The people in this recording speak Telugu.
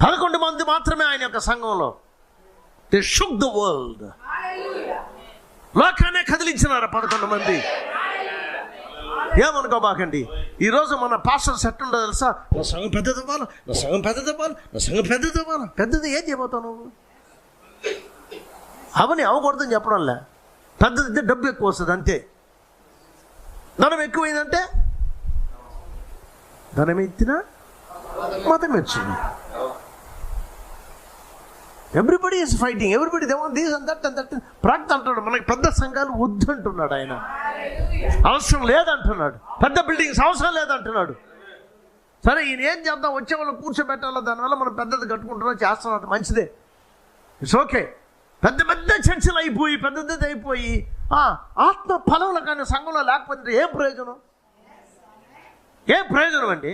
11 మంది మాత్రమే ఆయన యొక్క సంఘంలో. They shook the world. లోకాన్ని కదిలించినారు 11 మంది. ఏమనుకోబాకండి. ఈరోజు మన పాస్టర్స్ ఎట్టుండో తెలుసా? నా సంఘం పెద్దది అవ్వాలి, నా సంఘం పెద్దది అవ్వాలి, నా సంఘం పెద్దది అవ్వాలి. పెద్దది ఏం చేయబోతావు నువ్వు? అవని అవ్వకూడదని చెప్పడంలే. పెద్దది డబ్బు ఎక్కువ వస్తుంది అంతే. ధనం ఎక్కువైందంటే ధనం ఎత్తినా మతం వచ్చింది. Everybody is fighting, everybody they want this and that and that. ప్రాక్త అంటాడు మనకి పెద్ద సంఘాలు వద్దు అంటున్నాడు ఆయన. అవసరం లేదంటున్నాడు. పెద్ద బిల్డింగ్స్ అవసరం లేదంటున్నాడు. సరే ఈయన ఏం చేద్దాం, వచ్చే వాళ్ళు కూర్చోబెట్టాలో, దానివల్ల మనం పెద్దది కట్టుకుంటున్నాం, చేస్తున్నాం, అది మంచిదే, ఇట్స్ ఓకే. పెద్ద పెద్ద చర్చలు అయిపోయి పెద్దది అయిపోయి ఆత్మ ఫలంలో కానీ సంఘంలో లేకపోతే ఏం ప్రయోజనం? ఏం ప్రయోజనం అండి?